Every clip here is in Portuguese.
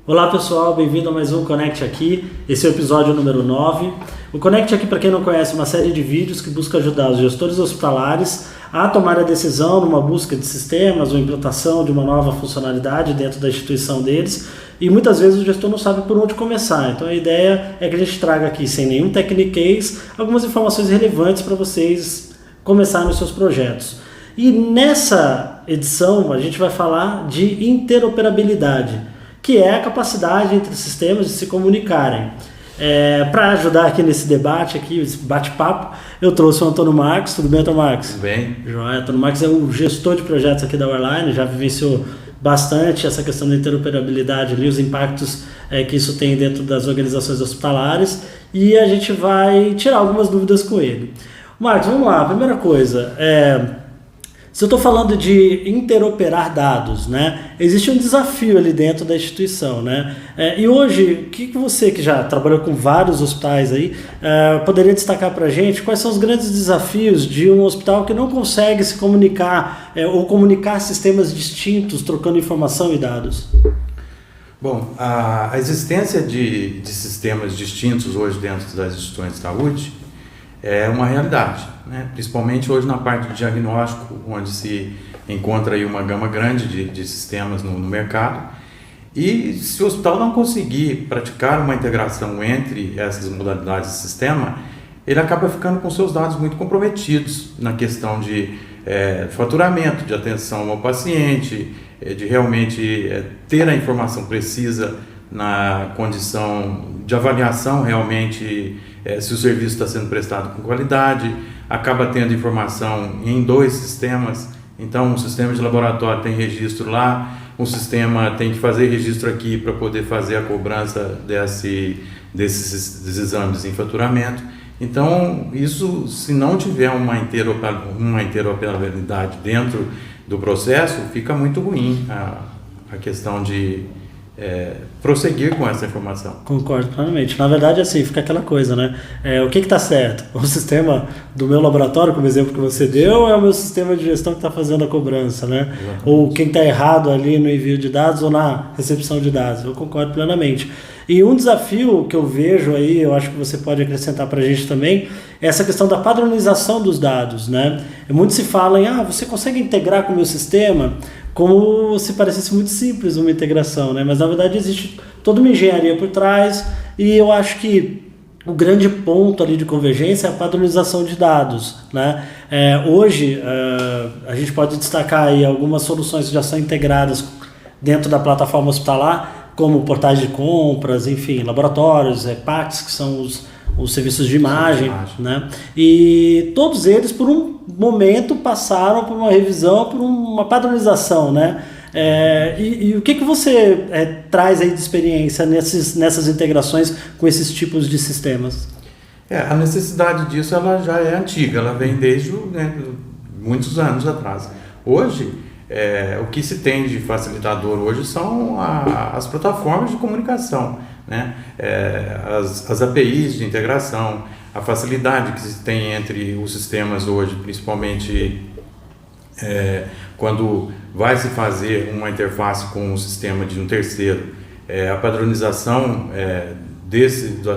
Olá pessoal, bem-vindo a mais um Connect Aqui. Esse é o episódio número 9. O Connect Aqui, para quem não conhece, é uma série de vídeos que busca ajudar os gestores hospitalares a tomar a decisão numa busca de sistemas ou implantação de uma nova funcionalidade dentro da instituição deles. E muitas vezes o gestor não sabe por onde começar. Então a ideia é que a gente traga aqui, sem nenhum techniquez, algumas informações relevantes para vocês começarem os seus projetos. E nessa edição a gente vai falar de interoperabilidade, que é a capacidade entre sistemas de se comunicarem. Para ajudar aqui nesse debate, esse bate-papo, eu trouxe o Antônio Marques. Tudo bem, Antônio Marques? Tudo bem. Joia. Antônio Marques é o gestor de projetos aqui da Wireline, já vivenciou bastante essa questão da interoperabilidade ali, os impactos que isso tem dentro das organizações hospitalares, e a gente vai tirar algumas dúvidas com ele. Marques, vamos lá. Primeira coisa, se eu estou falando de interoperar dados, né, existe um desafio ali dentro da instituição, né? E hoje, o que você, que já trabalhou com vários hospitais aí, poderia destacar para a gente quais são os grandes desafios de um hospital que não consegue se comunicar ou comunicar sistemas distintos, trocando informação e dados? Bom, a existência de sistemas distintos hoje dentro das instituições de saúde é uma realidade, né? Principalmente hoje na parte de diagnóstico, onde se encontra aí uma gama grande de sistemas no mercado. E se o hospital não conseguir praticar uma integração entre essas modalidades de sistema, ele acaba ficando com seus dados muito comprometidos na questão de faturamento, de atenção ao paciente, de realmente ter a informação precisa na condição de avaliação realmente se o serviço está sendo prestado com qualidade, acaba tendo informação em dois sistemas. Então, um sistema de laboratório tem registro lá, um sistema tem que fazer registro aqui para poder fazer a cobrança desses exames em faturamento. Então, isso, se não tiver uma interoperabilidade dentro do processo, fica muito ruim a questão de prosseguir com essa informação. Concordo plenamente. Na verdade, assim, fica aquela coisa, né? O que está certo? O sistema do meu laboratório, como exemplo que você deu, ou é o meu sistema de gestão que está fazendo a cobrança, né? Exatamente. Ou quem está errado ali no envio de dados ou na recepção de dados? Eu concordo plenamente. E um desafio que eu vejo aí, eu acho que você pode acrescentar para a gente também, é essa questão da padronização dos dados, né? Muito se fala em, você consegue integrar com o meu sistema, como se parecesse muito simples uma integração, né? Mas na verdade existe toda uma engenharia por trás, e eu acho que o grande ponto ali de convergência é a padronização de dados, né? Hoje a gente pode destacar aí algumas soluções que já são integradas dentro da plataforma hospitalar, como portais de compras, enfim, laboratórios, PACS, que são os serviços de imagem, né? E todos eles, por um momento, passaram por uma revisão, por uma padronização, né? E o que você traz aí de experiência nessas integrações com esses tipos de sistemas? A necessidade disso ela já é antiga, ela vem desde muitos anos atrás. Hoje, o que se tem de facilitador hoje são as plataformas de comunicação, né? As APIs de integração, a facilidade que se tem entre os sistemas hoje, principalmente quando vai se fazer uma interface com um sistema de um terceiro, a padronização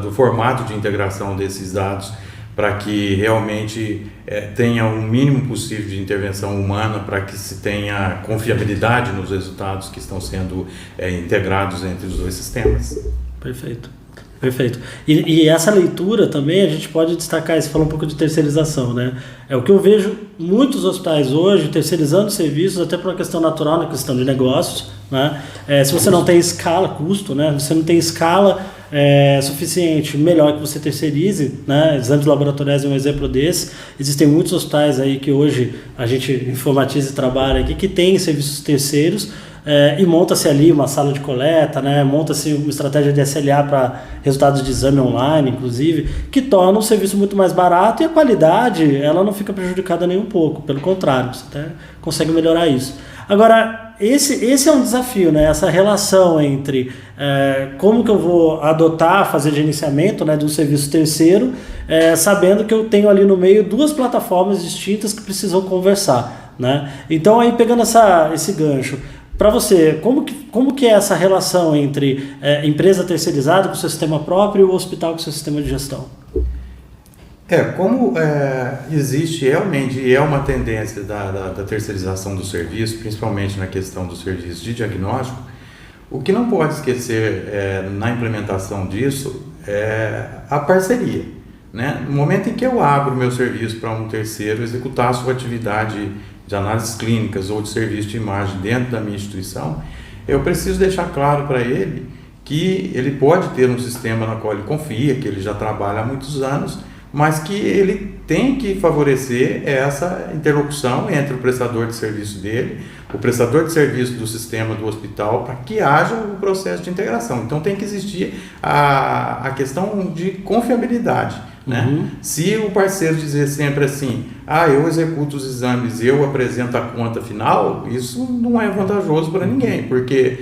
do formato de integração desses dados, para que realmente tenha o mínimo possível de intervenção humana, para que se tenha confiabilidade nos resultados que estão sendo integrados entre os dois sistemas. Perfeito. Perfeito. E essa leitura também a gente pode destacar, você falou um pouco de terceirização, né? O que eu vejo muitos hospitais hoje terceirizando serviços, até por uma questão natural, na questão de negócios, né? Se você não tem escala, custo, né? Você não tem escala suficiente, melhor que você terceirize, né? Exames laboratoriais é um exemplo desse. Existem muitos hospitais aí que hoje a gente informatiza e trabalha aqui, que tem serviços terceiros, e monta-se ali uma sala de coleta, né? Monta-se uma estratégia de SLA para resultados de exame online, inclusive, que torna o serviço muito mais barato, e a qualidade ela não fica prejudicada nem um pouco, pelo contrário, você até consegue melhorar isso. Agora, esse é um desafio, né? Essa relação entre como que eu vou adotar, fazer gerenciamento, né, de um serviço terceiro, sabendo que eu tenho ali no meio duas plataformas distintas que precisam conversar. né? Então, aí pegando esse gancho, para você, como que é essa relação entre empresa terceirizada com seu sistema próprio e o hospital com seu sistema de gestão? Como existe realmente, e é uma tendência da terceirização do serviço, principalmente na questão do serviço de diagnóstico, o que não pode esquecer na implementação disso é a parceria, né? No momento em que eu abro meu serviço para um terceiro executar a sua atividade de análises clínicas ou de serviço de imagem dentro da minha instituição, eu preciso deixar claro para ele que ele pode ter um sistema na qual ele confia, que ele já trabalha há muitos anos, mas que ele tem que favorecer essa interlocução entre o prestador de serviço dele, o prestador de serviço do sistema do hospital, para que haja o processo de integração. Então tem que existir a questão de confiabilidade, né? Se o parceiro dizer sempre assim, eu executo os exames e eu apresento a conta final, isso não é vantajoso para ninguém, porque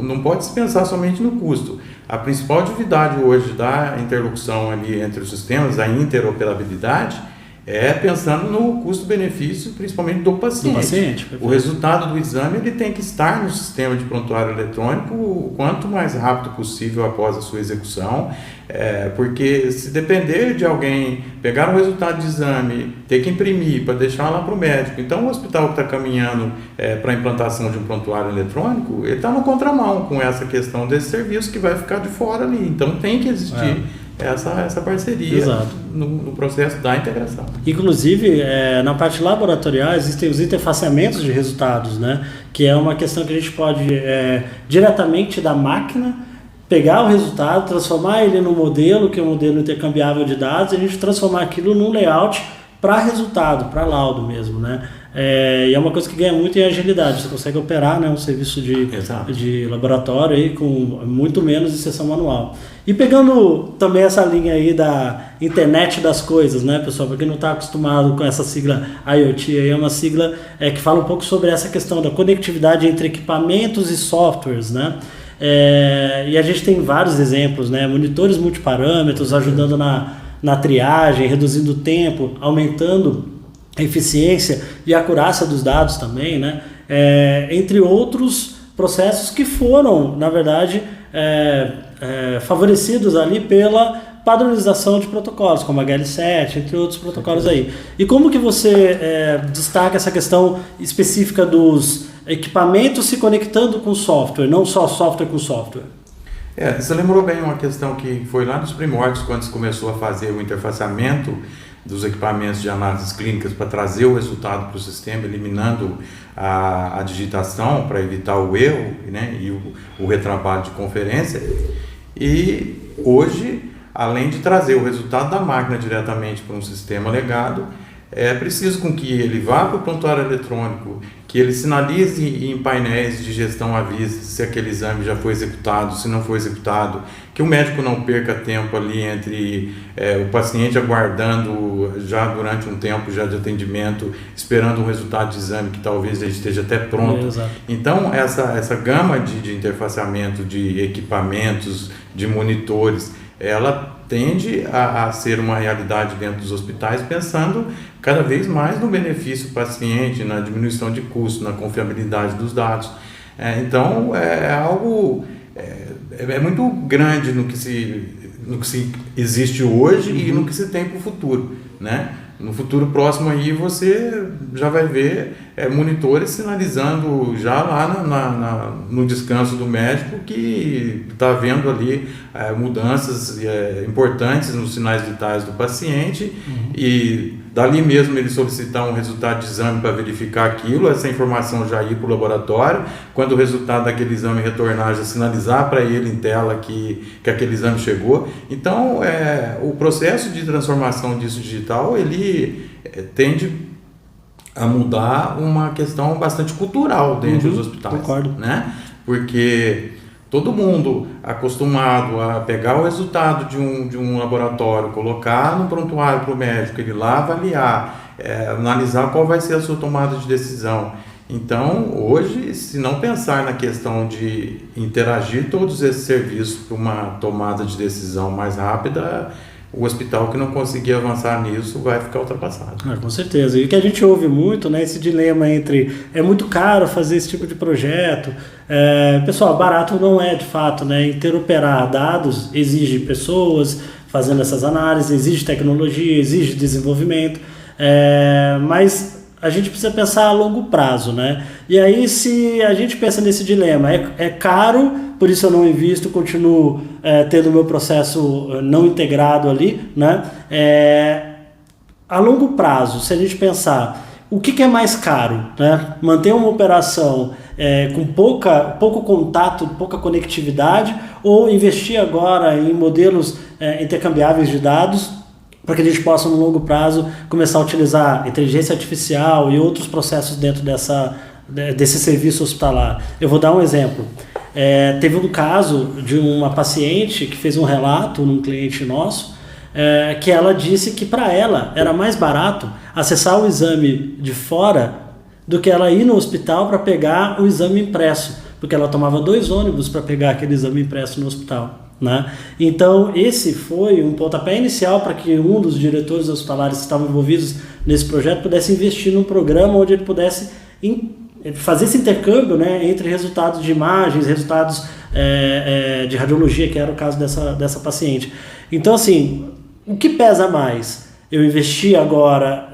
não pode se pensar somente no custo. A principal atividade hoje da interlocução ali entre os sistemas, a interoperabilidade, é pensando no custo-benefício, principalmente do paciente. O resultado do exame ele tem que estar no sistema de prontuário eletrônico o quanto mais rápido possível após a sua execução, porque se depender de alguém pegar o resultado de exame, ter que imprimir para deixar lá para o médico, então o hospital que está caminhando para a implantação de um prontuário eletrônico, ele está no contramão com essa questão desse serviço que vai ficar de fora ali. Então tem que existir essa parceria no processo da integração. Inclusive, na parte laboratorial existem os interfaceamentos de resultados, né? Que é uma questão que a gente pode diretamente da máquina pegar o resultado, transformar ele num modelo, que é um modelo intercambiável de dados, e a gente transformar aquilo num layout para resultado, para laudo mesmo, né? E é uma coisa que ganha muito em agilidade. Você consegue operar, né, um serviço de laboratório aí com muito menos inserção manual. E pegando também essa linha aí da internet das coisas, né, pessoal? Para quem não está acostumado com essa sigla IoT, aí é uma sigla que fala um pouco sobre essa questão da conectividade entre equipamentos e softwares, né? E a gente tem vários exemplos, né? Monitores multiparâmetros ajudando na triagem, reduzindo o tempo, aumentando a eficiência e a acurácia dos dados também, né? Entre outros processos que foram, na verdade, favorecidos ali pela padronização de protocolos, como HL7, entre outros protocolos aí. E como que você destaca essa questão específica dos equipamentos se conectando com software, não só software com software? Você lembrou bem uma questão que foi lá nos primórdios, quando se começou a fazer o interfaceamento dos equipamentos de análises clínicas para trazer o resultado para o sistema, eliminando a digitação para evitar o erro, né, e o retrabalho de conferência. E hoje, além de trazer o resultado da máquina diretamente para um sistema legado, é preciso com que ele vá para o prontuário eletrônico, que ele sinalize em painéis de gestão à vista se aquele exame já foi executado, se não foi executado, que o médico não perca tempo ali entre o paciente aguardando já durante um tempo já de atendimento, esperando um resultado de exame que talvez ele esteja até pronto. Então, essa gama de interfaceamento de equipamentos, de monitores, ela tende a ser uma realidade dentro dos hospitais, pensando cada vez mais no benefício do paciente, na diminuição de custo, na confiabilidade dos dados. Então, é algo muito grande no que se existe hoje e no que se tem para o futuro, né? No futuro próximo aí você já vai ver monitores sinalizando já lá no descanso do médico que está havendo ali mudanças importantes nos sinais vitais do paciente, e dali mesmo ele solicitar um resultado de exame para verificar aquilo, essa informação já ir para o laboratório, quando o resultado daquele exame retornar, já sinalizar para ele em tela que aquele exame chegou. Então, o processo de transformação disso digital, ele tende a mudar uma questão bastante cultural dentro dos hospitais. Concordo. Né? Porque todo mundo acostumado a pegar o resultado de um laboratório, colocar no prontuário para o médico, ele lá avaliar, analisar qual vai ser a sua tomada de decisão. Então, hoje, se não pensar na questão de interagir todos esses serviços para uma tomada de decisão mais rápida, o hospital que não conseguir avançar nisso vai ficar ultrapassado. Com certeza. E o que a gente ouve muito, né, esse dilema entre é muito caro fazer esse tipo de projeto. Pessoal, barato não é de fato, né? Interoperar dados exige pessoas fazendo essas análises, exige tecnologia, exige desenvolvimento, mas a gente precisa pensar a longo prazo, né? E aí, se a gente pensa nesse dilema, é caro, por isso eu não invisto, continuo tendo o meu processo não integrado ali, né? A longo prazo, se a gente pensar, o que é mais caro, né? Manter uma operação com pouco contato, pouca conectividade, ou investir agora em modelos intercambiáveis de dados, para que a gente possa, no longo prazo, começar a utilizar inteligência artificial e outros processos dentro desse serviço hospitalar. Eu vou dar um exemplo. Teve um caso de uma paciente que fez um relato num cliente nosso, que ela disse que para ela era mais barato acessar o exame de fora do que ela ir no hospital para pegar o exame impresso, porque ela tomava 2 ônibus para pegar aquele exame impresso no hospital. Né? Então esse foi um pontapé inicial para que um dos diretores hospitalares que estavam envolvidos nesse projeto pudesse investir num programa onde ele pudesse fazer esse intercâmbio, né, entre resultados de imagens, resultados de radiologia, que era o caso dessa paciente. Então, assim, o que pesa mais? Eu investir agora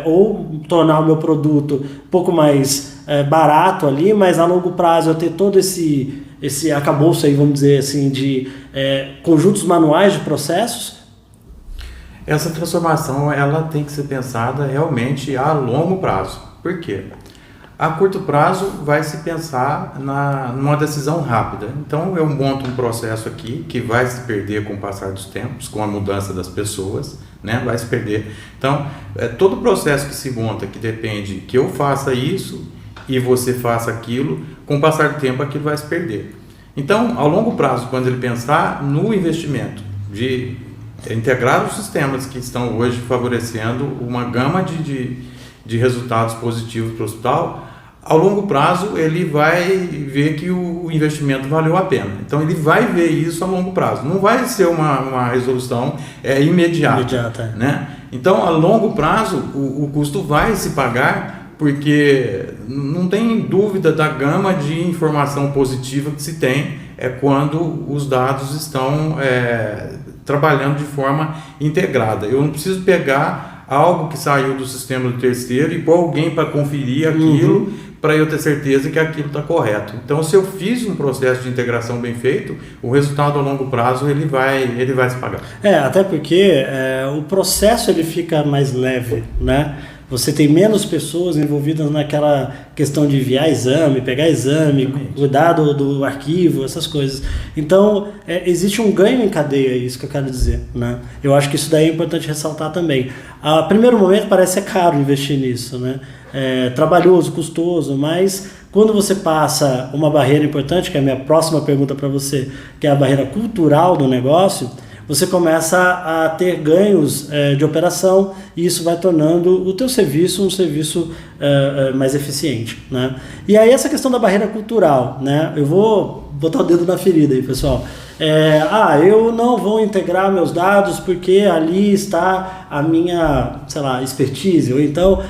ou tornar o meu produto um pouco mais barato ali, mas a longo prazo eu ter todo esse arcabouço aí, vamos dizer assim, de conjuntos manuais de processos? Essa transformação ela tem que ser pensada realmente a longo prazo. Por quê? A curto prazo vai se pensar numa decisão rápida. Então eu monto um processo aqui que vai se perder com o passar dos tempos, com a mudança das pessoas, né? Vai se perder. Então todo processo que se monta que depende que eu faça isso e você faça aquilo, com o passar do tempo aquilo vai se perder. Então, ao longo prazo, quando ele pensar no investimento de integrar os sistemas que estão hoje favorecendo uma gama de resultados positivos para o hospital, ao longo prazo ele vai ver que o investimento valeu a pena. Então ele vai ver isso a longo prazo. Não vai ser uma resolução imediata. Né? Então, a longo prazo, o custo vai se pagar, porque não tem dúvida da gama de informação positiva que se tem quando os dados estão trabalhando de forma integrada. Eu não preciso pegar algo que saiu do sistema do terceiro e pôr alguém para conferir aquilo, para eu ter certeza que aquilo está correto. Então, se eu fiz um processo de integração bem feito, o resultado a longo prazo ele vai se pagar. Até porque o processo ele fica mais leve, né? Você tem menos pessoas envolvidas naquela questão de enviar exame, pegar exame, cuidar do arquivo, essas coisas. Então, existe um ganho em cadeia, isso que eu quero dizer, né? Eu acho que isso daí é importante ressaltar também. A primeiro momento parece ser caro investir nisso, né? Trabalhoso, custoso, mas quando você passa uma barreira importante, que é a minha próxima pergunta para você, que é a barreira cultural do negócio, você começa a ter ganhos de operação e isso vai tornando o teu serviço um serviço mais eficiente, né? E aí essa questão da barreira cultural, né? Eu vou botar o dedo na ferida aí, pessoal. Eu não vou integrar meus dados porque ali está a minha, expertise, ou então,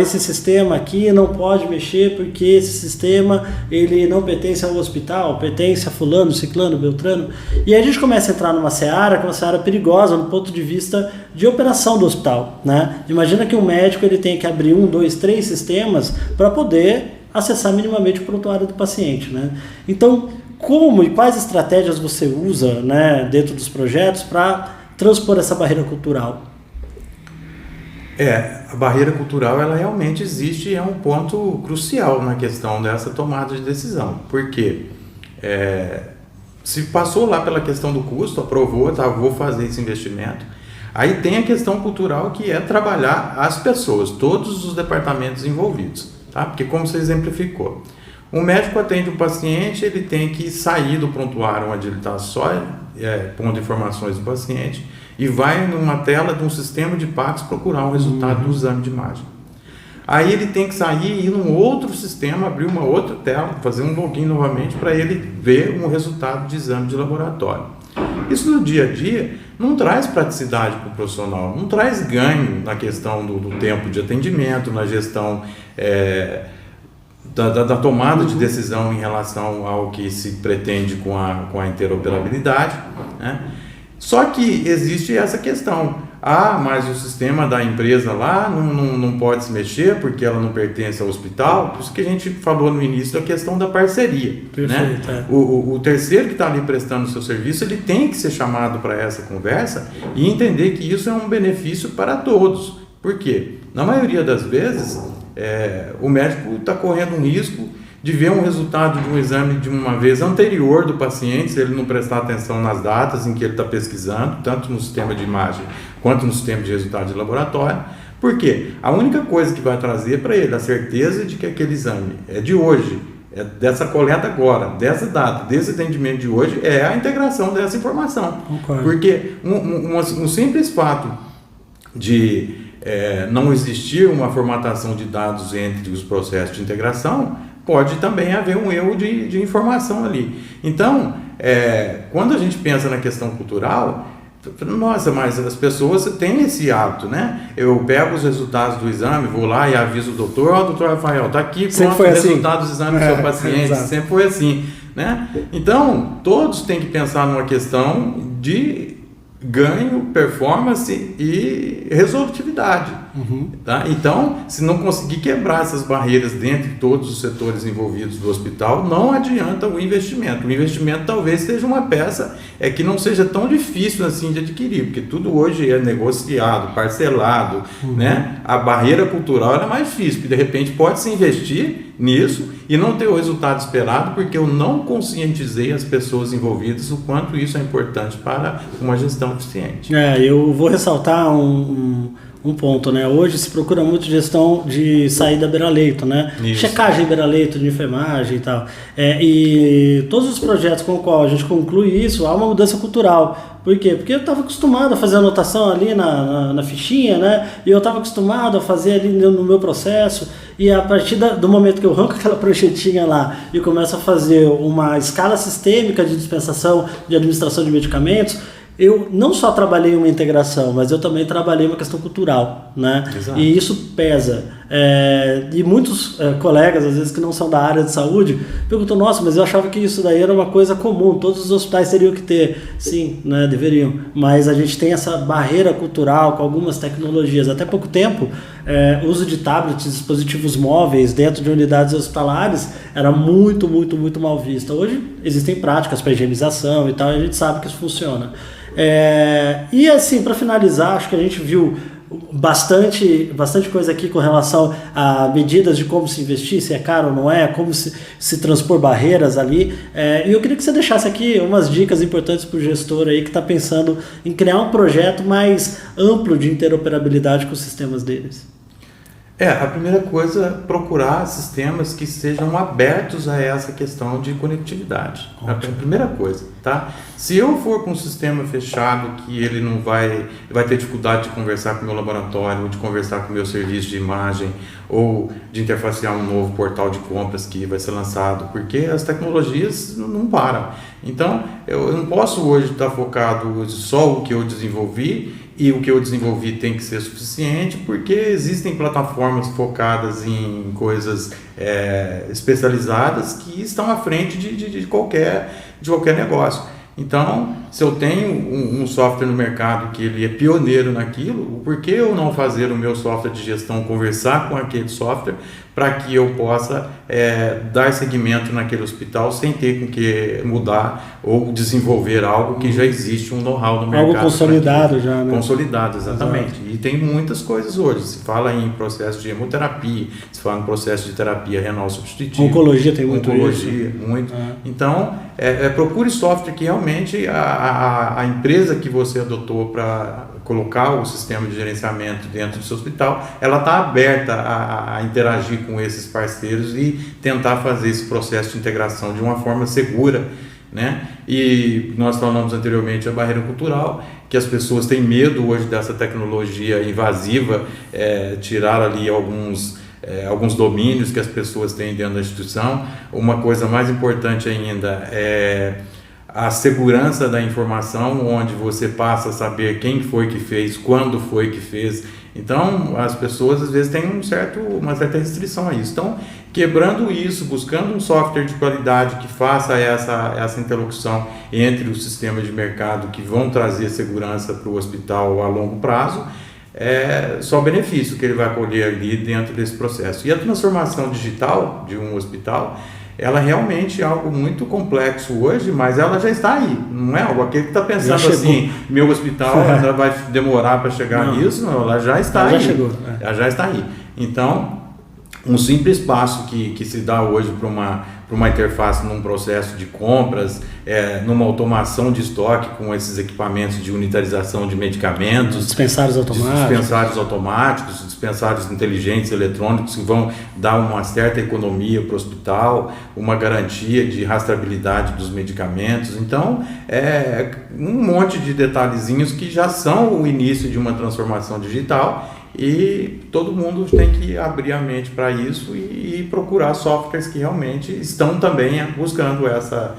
esse sistema aqui não pode mexer porque esse sistema ele não pertence ao hospital, pertence a fulano, ciclano, beltrano, e aí a gente começa a entrar numa seara, que é uma seara perigosa no ponto de vista de operação do hospital, né? Imagina que um médico ele tem que abrir 1, 2, 3 sistemas para poder acessar minimamente o prontuário do paciente, né? Então, como e quais estratégias você usa, né, dentro dos projetos para transpor essa barreira cultural? A barreira cultural ela realmente existe e é um ponto crucial na questão dessa tomada de decisão. Porque se passou lá pela questão do custo, aprovou, vou fazer esse investimento. Aí tem a questão cultural que é trabalhar as pessoas, todos os departamentos envolvidos, tá? Porque como você exemplificou, o médico atende um paciente, ele tem que sair do prontuário onde ele está só pondo informações do paciente e vai numa tela de um sistema de PACS procurar um resultado do exame de imagem. Aí ele tem que sair e ir num outro sistema, abrir uma outra tela, fazer um login novamente para ele ver um resultado de exame de laboratório. Isso no dia a dia não traz praticidade para o profissional, não traz ganho na questão do tempo de atendimento, na gestão da tomada de decisão em relação ao que se pretende com a interoperabilidade, né? Só que existe essa questão. Mas o sistema da empresa lá não pode se mexer porque ela não pertence ao hospital. Por isso que a gente falou no início da questão da parceria. Perfeito, né? O terceiro que está ali prestando o seu serviço, ele tem que ser chamado para essa conversa e entender que isso é um benefício para todos. Por quê? Na maioria das vezes, o médico está correndo um risco de ver um resultado de um exame de uma vez anterior do paciente, se ele não prestar atenção nas datas em que ele está pesquisando, tanto no sistema de imagem quanto no sistema de resultado de laboratório. Por quê? A única coisa que vai trazer para ele a certeza de que aquele exame é de hoje, é dessa coleta agora, dessa data, desse atendimento de hoje, é a integração dessa informação. Concordo. Porque um simples fato de não existir uma formatação de dados entre os processos de integração, pode também haver um erro de informação ali. Então, quando a gente pensa na questão cultural, nossa, mas as pessoas têm esse hábito, né? Eu pego os resultados do exame, vou lá e aviso o doutor, doutor Rafael, está aqui, pronto, o resultado do exame do seu paciente, sempre foi assim, né? Então, todos têm que pensar numa questão de ganho, performance e resolutividade. Tá? Então, se não conseguir quebrar essas barreiras dentro de todos os setores envolvidos do hospital, não adianta o investimento. O investimento talvez seja uma peça que não seja tão difícil assim de adquirir, porque tudo hoje é negociado, parcelado, né? A barreira cultural é mais difícil, porque de repente pode-se investir nisso e não ter o resultado esperado, porque eu não conscientizei as pessoas envolvidas o quanto isso é importante para uma gestão eficiente. Eu vou ressaltar um ponto, né? Hoje se procura muito gestão de saída beira-leito, né? Isso. Checagem beira-leito de enfermagem e tal. E todos os projetos com o qual a gente conclui isso, há uma mudança cultural. Por quê? Porque eu estava acostumado a fazer anotação ali na fichinha, né? E eu estava acostumado a fazer ali no meu processo. E a partir do momento que eu arranco aquela pranchetinha lá e começo a fazer uma escala sistêmica de dispensação de administração de medicamentos, eu não só trabalhei uma integração, mas eu também trabalhei uma questão cultural, né? Exato. E isso pesa. E muitos colegas, às vezes que não são da área de saúde, perguntam, nossa, mas eu achava que isso daí era uma coisa comum, todos os hospitais teriam que ter. Sim, né, deveriam, mas a gente tem essa barreira cultural com algumas tecnologias. Até pouco tempo, o uso de tablets, dispositivos móveis dentro de unidades hospitalares era muito, muito, muito mal visto. Hoje existem práticas para higienização e tal, e a gente sabe que isso funciona. E assim, para finalizar, acho que a gente viu bastante coisa aqui com relação a medidas de como se investir, se é caro ou não é, como se transpor barreiras ali. E eu queria que você deixasse aqui umas dicas importantes para o gestor aí que está pensando em criar um projeto mais amplo de interoperabilidade com os sistemas deles. A primeira coisa, procurar sistemas que sejam abertos a essa questão de conectividade. Ótimo. A primeira coisa, tá? Se eu for com um sistema fechado que ele não vai ter dificuldade de conversar com o meu laboratório, ou de conversar com o meu serviço de imagem, ou de interfacear um novo portal de compras que vai ser lançado, porque as tecnologias não param. Então, eu não posso hoje estar focado só o que eu desenvolvi, e o que eu desenvolvi tem que ser suficiente, porque existem plataformas focadas em coisas especializadas que estão à frente de qualquer negócio. Então, se eu tenho um software no mercado que ele é pioneiro naquilo, por que eu não fazer o meu software de gestão conversar com aquele software para que eu possa dar seguimento naquele hospital sem ter que mudar ou desenvolver algo que já existe, um know-how no mercado. Algo consolidado já, né? Consolidado, exatamente. Exato. E tem muitas coisas hoje. Se fala em processo de hemoterapia, se fala em processo de terapia renal substitutiva. Oncologia tem muito Oncologia, isso. muito. Então, procure software que realmente a empresa que você adotou para colocar o sistema de gerenciamento dentro do seu hospital, ela está aberta a interagir com esses parceiros e tentar fazer esse processo de integração de uma forma segura, né? E nós falamos anteriormente a barreira cultural, que as pessoas têm medo hoje dessa tecnologia invasiva, tirar ali alguns alguns domínios que as pessoas têm dentro da instituição. Uma coisa mais importante ainda é a segurança da informação, onde você passa a saber quem foi que fez, quando foi que fez. Então, as pessoas às vezes têm uma certa restrição a isso. Então, quebrando isso, buscando um software de qualidade que faça essa interlocução entre os sistemas de mercado que vão trazer segurança para o hospital a longo prazo, é só benefício que ele vai colher ali dentro desse processo. E a transformação digital de um hospital, ela realmente é algo muito complexo hoje, mas ela já está aí, não é algo aquele que está pensando assim, meu hospital já vai demorar para chegar nisso, não, ela já está aí. Ela já está aí. Então, um simples passo que se dá hoje para uma interface num processo de compras, numa automação de estoque com esses equipamentos de unitarização de medicamentos, dispensários automáticos, dispensários inteligentes eletrônicos que vão dar uma certa economia para o hospital, uma garantia de rastreabilidade dos medicamentos. Então, um monte de detalhezinhos que já são o início de uma transformação digital. E todo mundo tem que abrir a mente para isso e procurar softwares que realmente estão também buscando essa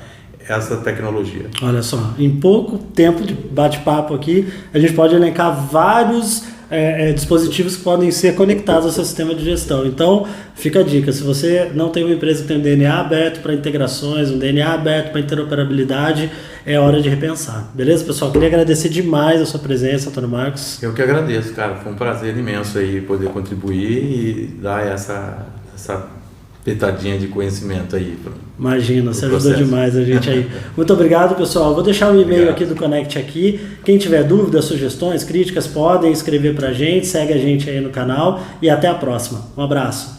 tecnologia. Olha só, em pouco tempo de bate-papo aqui, a gente pode elencar vários dispositivos que podem ser conectados ao seu sistema de gestão. Então, fica a dica, se você não tem uma empresa que tem um DNA aberto para integrações, um DNA aberto para interoperabilidade, é hora de repensar. Beleza, pessoal? Queria agradecer demais a sua presença, Antônio Marcos. Eu que agradeço, cara. Foi um prazer imenso aí poder contribuir e dar essa pitadinha de conhecimento aí. Imagina, você ajudou demais a gente aí. Muito obrigado, pessoal. Vou deixar o e-mail aqui do Connect aqui. Quem tiver dúvidas, sugestões, críticas, podem escrever pra gente. Segue a gente aí no canal e até a próxima. Um abraço.